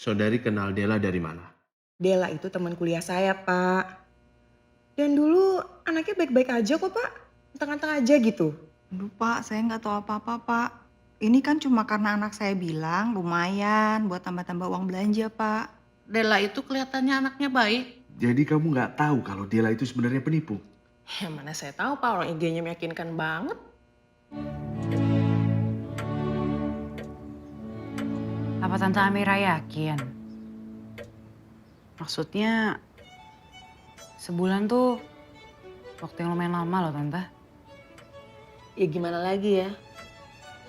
Saudari kenal Dela dari mana? Dela itu teman kuliah saya, Pak. Dan dulu anaknya baik-baik aja kok, Pak. Tengah-tengah aja gitu. Aduh Pak, saya nggak tahu apa-apa Pak. Ini kan cuma karena anak saya bilang lumayan buat tambah-tambah uang belanja Pak. Dela itu kelihatannya anaknya baik. Jadi kamu nggak tahu kalau Dela itu sebenarnya penipu? Ya mana saya tahu, Pak. Orang IG-nya meyakinkan banget. Apa Tante Amira yakin? Maksudnya sebulan tuh waktu yang lumayan lama loh Tante. Ya gimana lagi ya.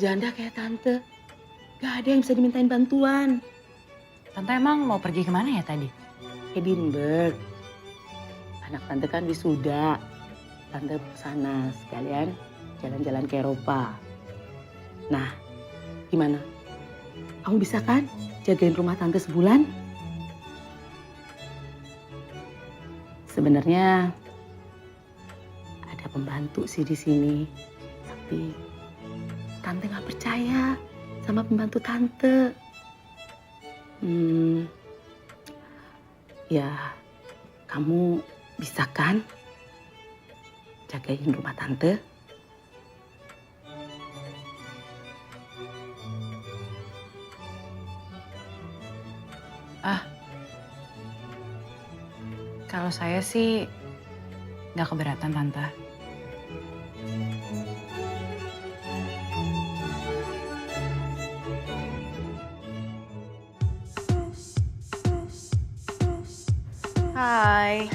Janda kayak tante. Gak ada yang bisa dimintain bantuan. Tante emang mau pergi kemana ya tadi? Edinburgh. Anak tante kan wisuda. Tante sana sekalian jalan-jalan ke Eropa. Nah, gimana? Kamu bisa kan jagain rumah tante sebulan? Sebenarnya ada pembantu sih di sini, tapi tante nggak percaya sama pembantu tante. Ya kamu bisa kan jagain rumah tante? Ah, kalau saya sih nggak keberatan Tante. Hai,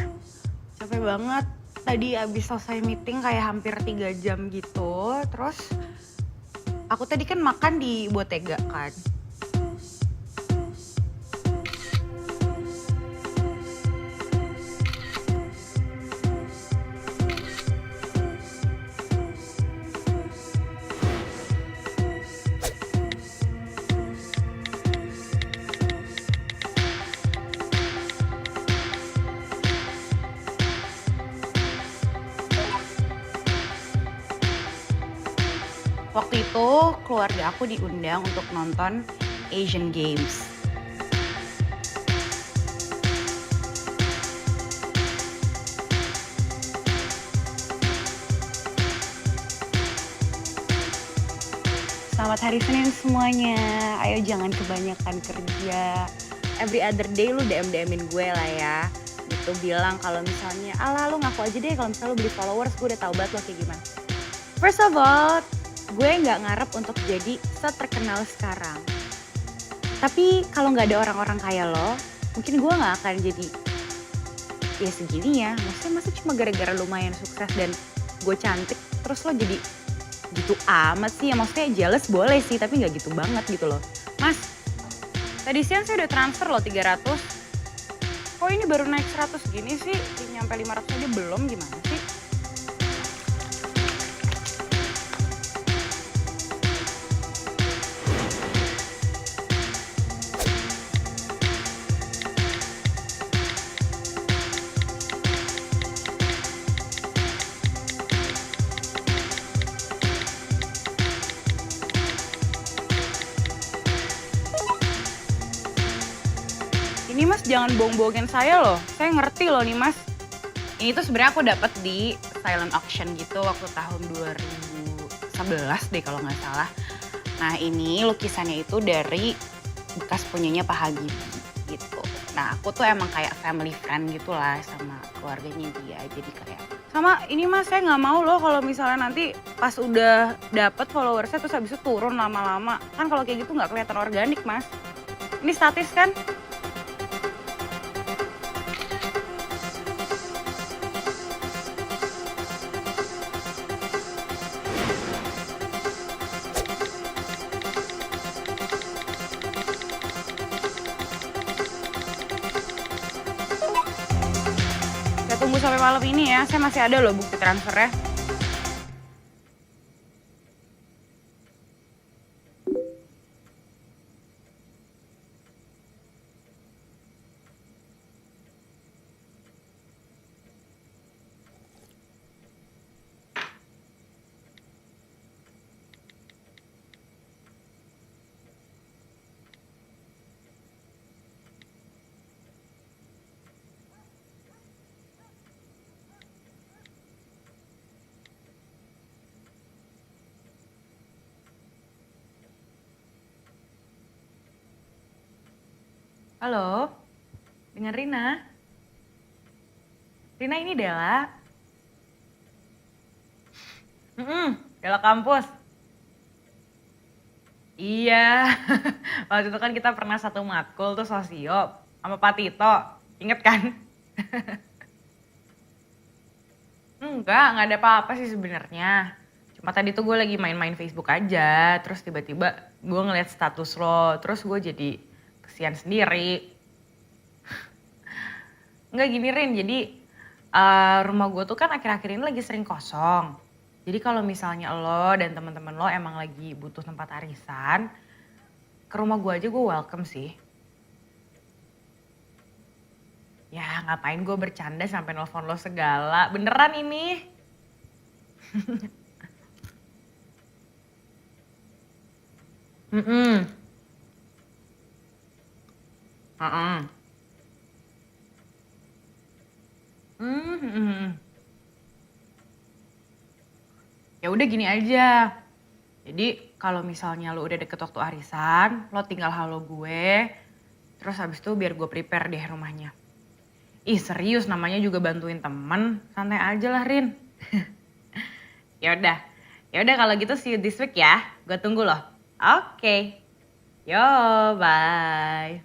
capek banget. Tadi abis selesai meeting kayak hampir 3 jam gitu. Terus aku tadi kan makan di Bottega kan. Waktu itu keluarga aku diundang untuk nonton Asian Games. Selamat hari Senin semuanya. Ayo jangan kebanyakan kerja. Every other day lu DM-DM-in gue lah ya. Gitu bilang kalau misalnya, alah lu ngaku aja deh kalau misalnya lu beli followers, gue udah tahu banget lo kayak gimana. First of all, gue nggak ngarep untuk jadi seterkenal sekarang. Tapi kalau nggak ada orang-orang kayak lo, mungkin gue nggak akan jadi ya segini ya. Maksudnya masa cuma gara-gara lumayan sukses dan gue cantik, terus lo jadi gitu amat sih. Ya maksudnya jealous boleh sih, tapi nggak gitu banget gitu loh. Mas, tadi siang saya udah transfer loh 300. Kok ini baru naik 100 gini sih? Nyampe 500 aja belum, gimana sih? Ini mas jangan bohong-bohongin saya loh. Saya ngerti loh nih mas. Ini tuh sebenarnya aku dapat di silent auction gitu waktu tahun 2011 deh kalau nggak salah. Nah ini lukisannya itu dari bekas punyanya Pak Habibie gitu. Nah aku tuh emang kayak family friend gitu lah sama keluarganya dia. Jadi kayak sama ini mas saya nggak mau loh kalau misalnya nanti pas udah dapet followersnya terus habis itu turun lama-lama. Kan kalau kayak gitu nggak kelihatan organik mas. Ini statis kan? Saya tunggu sampai malam ini ya, saya masih ada loh bukti transfernya. Halo, dengan Rina. Rina ini Dela. Dela kampus. Iya, waktu itu kan kita pernah satu matkul tuh sosio sama Pak Tito. Ingat kan? Enggak ada apa-apa sih sebenarnya. Cuma tadi tuh gue lagi main-main Facebook aja, terus tiba-tiba gue ngeliat status lo, terus gue jadi kesian sendiri. Enggak gini Rin, jadi rumah gue tuh kan akhir-akhir ini lagi sering kosong. Jadi kalau misalnya lo dan teman-teman lo emang lagi butuh tempat arisan, ke rumah gue aja gue welcome sih. Ya ngapain gue bercanda sampai nelfon lo segala, beneran ini. Mm-mm. Mm-mm. Mm-mm. Ya udah gini aja. Jadi kalau misalnya lo udah deket waktu arisan, lo tinggal halo gue. Terus habis itu biar gue prepare deh rumahnya. Ih serius namanya juga bantuin temen, santai aja lah Rin. Ya udah kalau gitu see you this week ya. Gue tunggu loh. Oke. Yo bye.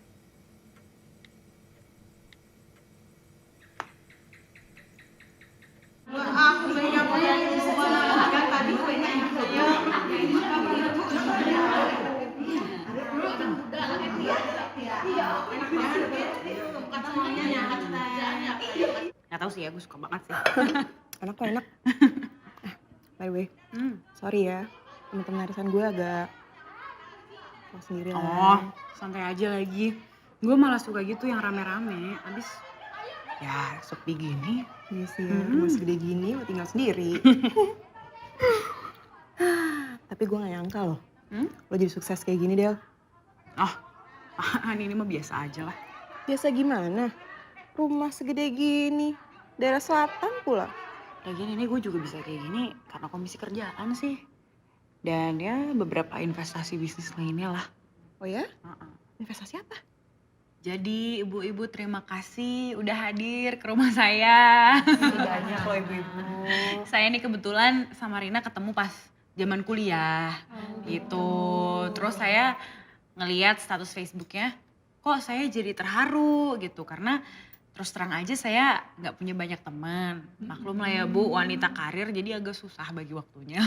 Gak tau sih ya, gue suka banget sih. Enak kok enak. By the way, sorry ya. Temen-temen arisan gue agak sendiri Oh, lah. santai aja lagi. Gue malah suka gitu yang rame-rame. Abis ya sepi gini. Iya sih ya, rumah segede gini lo tinggal sendiri. Tapi gue gak nyangka loh, lo jadi sukses kayak gini Del. Oh, ini mah biasa aja lah. Biasa gimana? Rumah segede gini, daerah selatan pula. Lagian ini gue juga bisa kayak gini karena komisi kerjaan sih. Dan ya beberapa investasi bisnis lainnya lah. Oh ya? Investasi apa? Jadi ibu-ibu terima kasih udah hadir ke rumah saya. Banyak loh ibu-ibu. Saya nih kebetulan sama Rina ketemu pas zaman kuliah gitu. Terus saya ngeliat status Facebooknya, kok saya jadi terharu gitu. Karena terus terang aja saya nggak punya banyak teman. Maklum lah ya Bu, wanita karir jadi agak susah bagi waktunya.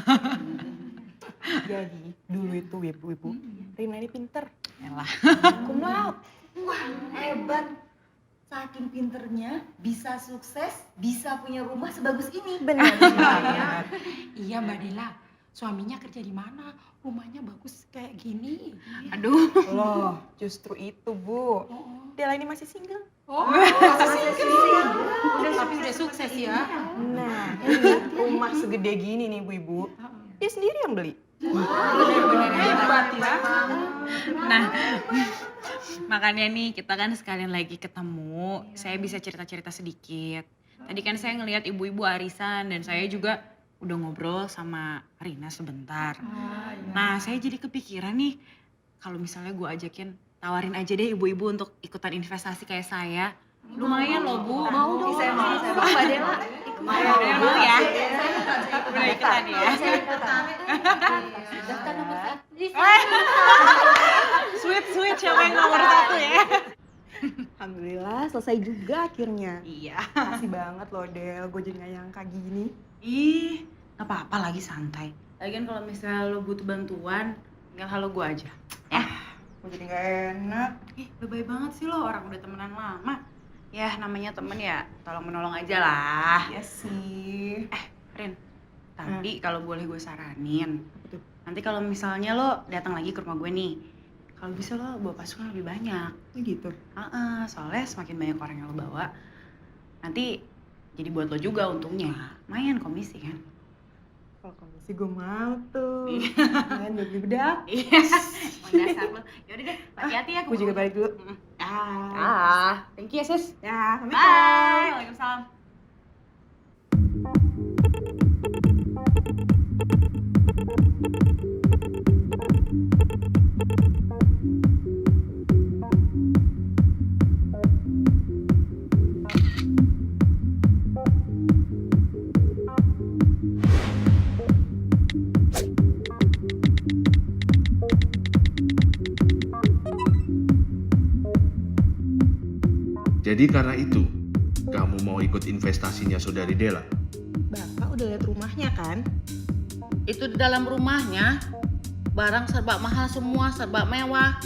Jadi dulu itu ibu-ibu, Rina ini pinter. Yalah. Cum laude. Wah, hebat. Saking pinternya, bisa sukses, bisa punya rumah sebagus ini. Benar. Iya Mbak Dela, suaminya kerja di mana? Rumahnya bagus kayak gini. Aduh. Loh, justru itu Bu. Dela ini masih single. Tapi udah sukses ya. Nah, ini rumah segede gini nih ibu-ibu. Dia sendiri yang beli. Bener-bener hebat ya. Nah, makanya nih kita kan sekalian lagi ketemu, saya bisa cerita-cerita sedikit. Tadi kan saya ngelihat ibu-ibu arisan dan saya juga udah ngobrol sama Rina sebentar. Nah, saya jadi kepikiran nih, kalau misalnya gue ajakin, tawarin aja deh ibu-ibu untuk ikutan investasi kayak saya. Lumayan loh Bu. Mau dong, saya mau. Mbak Dela, Udah dulu ya. Udah ikutan ya. daftar nomor Sweet, siapa yang nomor 1 ya? Alhamdulillah selesai juga akhirnya. Iya. Makasih banget loh Del, gue jadi gak nyangka gini. Ih, gak apa-apa lagi santai. Lagian kalau misalnya lo butuh bantuan, tinggal halo gue aja. Ya. Gue jadi gak enak. Ih, lebay banget sih lo, orang udah temenan lama. Ya, namanya temen ya, tolong menolong aja lah. Iya sih. Rin, tapi kalau boleh gue saranin, nanti kalau misalnya lo datang lagi ke rumah gue nih, kalau bisa lo bawa pasukan lebih banyak. Gitu. Soalnya semakin banyak orang yang lo bawa, nanti jadi buat lo juga untungnya. Lumayan komisi kan? Kalau komisi gue mau tuh. Main beli bedak. Iya, dasar lo. Yaudah deh, hati-hati ya. Gue juga balik dulu. Thank you ya sis. Ya, Bye. Assalamualaikum. Waalaikumsalam. Jadi karena itu, kamu mau ikut investasinya saudari Dela? Bapak udah lihat rumahnya kan? Itu di dalam rumahnya, barang serba mahal semua, serba mewah.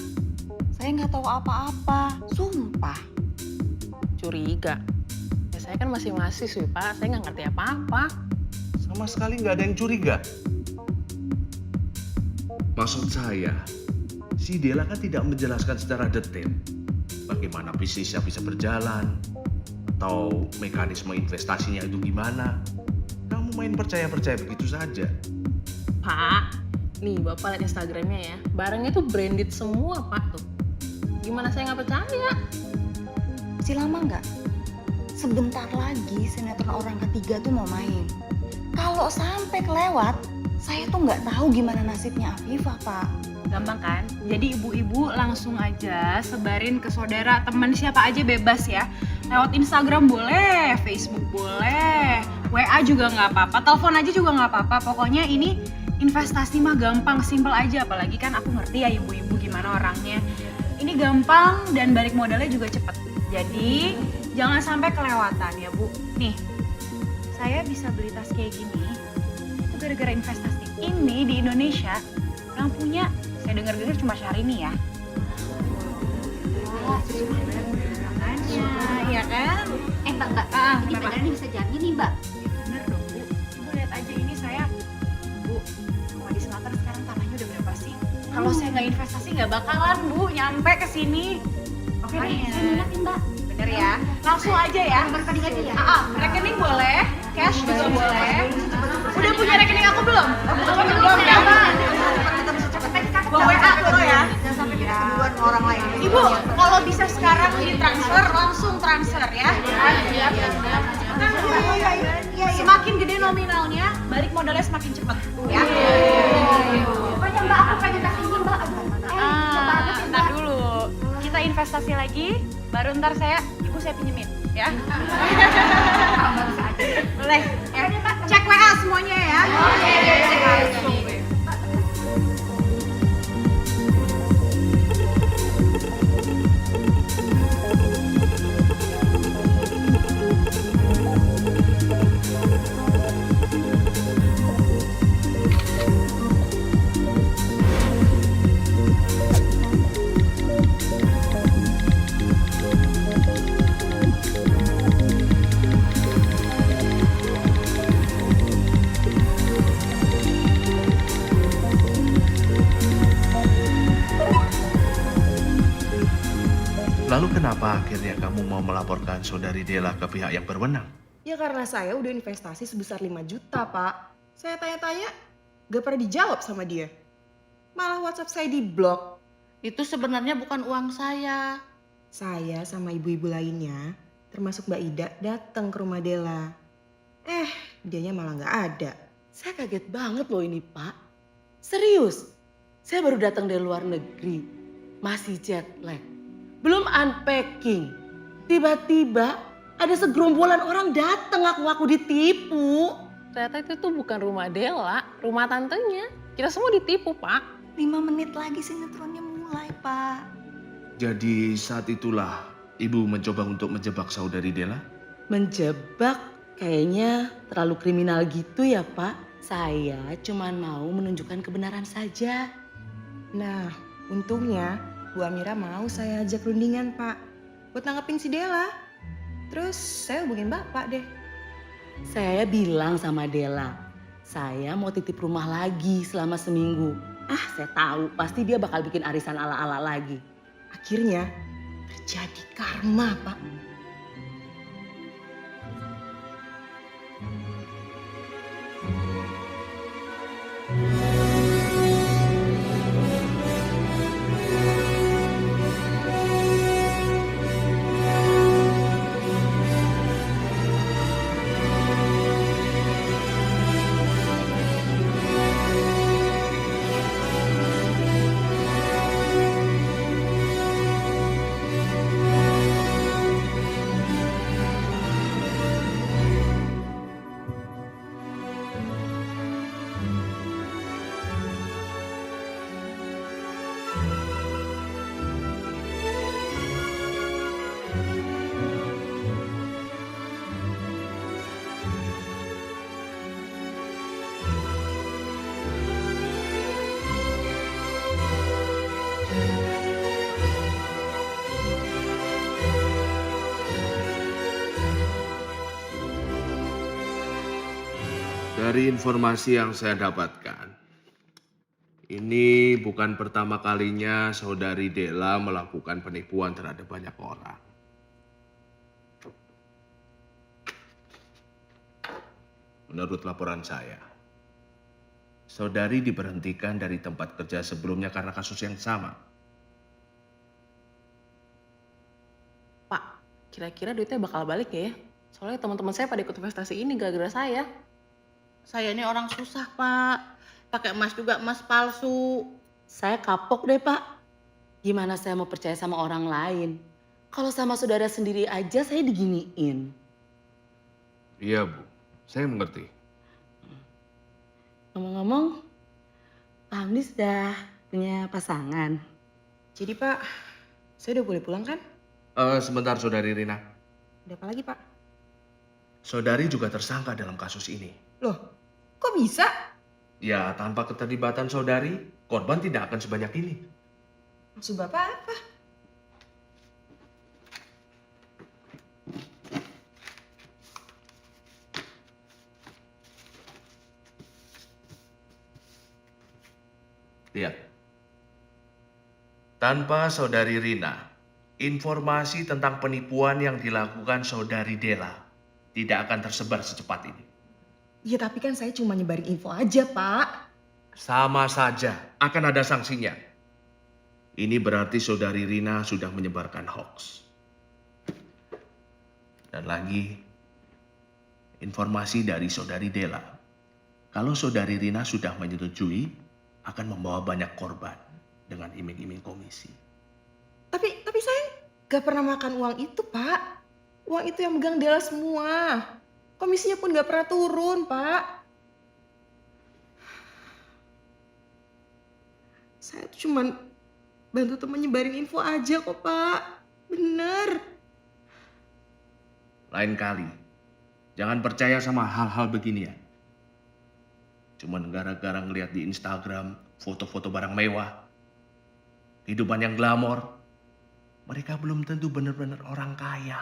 Saya nggak tahu apa-apa, sumpah. Curiga. Ya, saya kan masih mahasiswi, Pak. Saya nggak ngerti apa-apa. Sama sekali nggak ada yang curiga. Maksud saya, si Dela kan tidak menjelaskan secara detail bagaimana bisnisnya bisa berjalan, atau mekanisme investasinya itu gimana. Kamu main percaya-percaya begitu saja. Pak, nih Bapak lihat Instagramnya ya. Barangnya tuh branded semua, Pak. Tuh. Gimana saya nggak percaya? Masih lama nggak? Sebentar lagi sinetron orang ketiga tuh mau main. Kalau sampai kelewat, saya tuh nggak tahu gimana nasibnya Afifah, Pak. Gampang kan? Jadi ibu-ibu langsung aja sebarin ke saudara, teman siapa aja bebas ya. Lewat Instagram boleh, Facebook boleh, WA juga nggak apa-apa, telepon aja juga nggak apa-apa. Pokoknya ini investasi mah gampang, simple aja. Apalagi kan aku ngerti ya ibu-ibu gimana orangnya. Ini gampang dan balik modalnya juga cepet. Jadi jangan sampai kelewatan ya Bu. Nih, saya bisa beli tas kayak gini itu gara-gara investasi ini di Indonesia. Yang punya saya dengar-dengar cuma Syahrini ya. Iya kan? Mbak, ini kenapa? beneran bisa jadi nih Mbak. Bener dong Bu. Ibu lihat aja ini saya. Bu, rumah di Selatan sekarang tanahnya udah berapa sih? Kalau saya nggak investasi nggak bakalan Bu nyampe ke sini. Oke deh, Saya minat nih Mbak. bener ya. Langsung aja ya. Rekening aja ya. Rekening boleh, cash juga boleh. Udah punya rekening aku belum? Belum ya Mbak. Gua WA lo ya. Jangan sampai kita keduluan sama orang lain. Ibu, kalau bisa sekarang ditransfer, langsung transfer ya. Semakin gede nominalnya, balik modalnya semakin cepat. Ya. Pokoknya Mbak aku pengen tas ini Mbak. Coba aja sih Ntar Mbak. dulu. Kita investasi lagi, baru ntar ibu saya pinjemin. Ya. Boleh. Ya. Cek WA semuanya ya. Langsung. Lalu kenapa akhirnya kamu mau melaporkan saudari Dela ke pihak yang berwenang? Ya karena saya udah investasi sebesar 5 juta, Pak. Saya tanya-tanya, gak pernah dijawab sama dia. Malah WhatsApp saya di-blok. Itu sebenarnya bukan uang saya. Saya sama ibu-ibu lainnya, termasuk Mbak Ida, datang ke rumah Dela. Dianya malah gak ada. Saya kaget banget loh ini Pak. Serius, saya baru datang dari luar negeri. Masih jet lag. Belum unpacking. Tiba-tiba ada segerombolan orang datang ngaku-ngaku ditipu. Ternyata itu tuh bukan rumah Dela, rumah tantenya. Kita semua ditipu, Pak. 5 menit lagi sinetronnya mulai, Pak. Jadi saat itulah ibu mencoba untuk menjebak saudari Dela? Menjebak kayaknya terlalu kriminal gitu ya Pak. Saya cuma mau menunjukkan kebenaran saja. Nah, untungnya Bu Amira mau saya ajak rundingan, Pak. Buat nanggepin si Dela. Terus saya hubungin Bapak deh. Saya bilang sama Dela, saya mau titip rumah lagi selama seminggu. Saya tahu pasti dia bakal bikin arisan ala-ala lagi. Akhirnya terjadi karma, Pak. Dari informasi yang saya dapatkan, ini bukan pertama kalinya saudari Della melakukan penipuan terhadap banyak orang. Menurut laporan saya, saudari diberhentikan dari tempat kerja sebelumnya karena kasus yang sama. Pak, kira-kira duitnya bakal balik ya? Soalnya teman-teman saya pada ikut investasi ini gara-gara saya. Saya ini orang susah, Pak. Pakai emas juga emas palsu. Saya kapok deh, Pak. Gimana saya mau percaya sama orang lain? Kalau sama saudara sendiri aja saya diginiin. Iya, Bu. Saya mengerti. Ngomong-ngomong, Pak Hamdi sudah punya pasangan. Jadi Pak, saya udah boleh pulang kan? Sebentar, Saudari Rina. Ada apa lagi Pak? Saudari juga tersangka dalam kasus ini. Loh, kok bisa? Ya, tanpa keterlibatan saudari, korban tidak akan sebanyak ini. Maksud Bapak apa? Lihat. Tanpa saudari Rina, informasi tentang penipuan yang dilakukan saudari Della tidak akan tersebar secepat ini. Ya tapi kan saya cuma nyebarin info aja Pak. Sama saja, akan ada sanksinya. Ini berarti saudari Rina sudah menyebarkan hoax. Dan lagi, informasi dari saudari Della. Kalau saudari Rina sudah menyetujui, akan membawa banyak korban dengan iming-iming komisi. Tapi saya gak pernah makan uang itu Pak. Uang itu yang megang Della semua. Komisinya pun gak pernah turun Pak. Saya tuh cuman bantu temen nyebarin info aja kok Pak. Bener. Lain kali, jangan percaya sama hal-hal begini ya. Cuman gara-gara ngeliat di Instagram foto-foto barang mewah, kehidupan yang glamor, mereka belum tentu benar-benar orang kaya.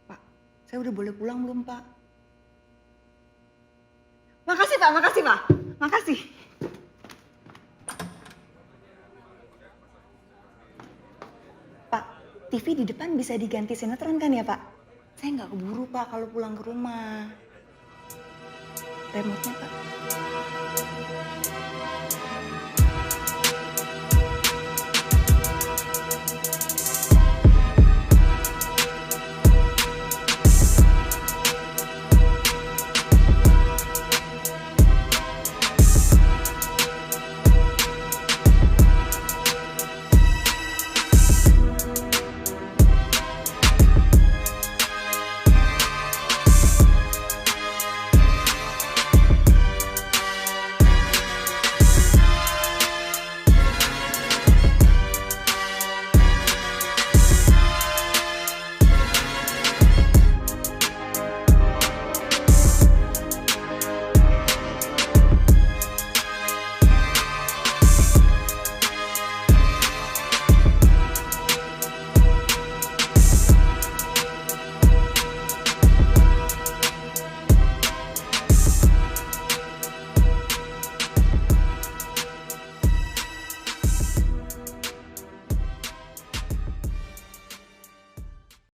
Pak, saya udah boleh pulang belum, Pak? Makasih Pak, makasih Pak. Makasih. Pak, TV di depan bisa diganti sinetron kan ya, Pak? Saya nggak keburu, Pak, kalau pulang ke rumah. Remote-nya, Pak.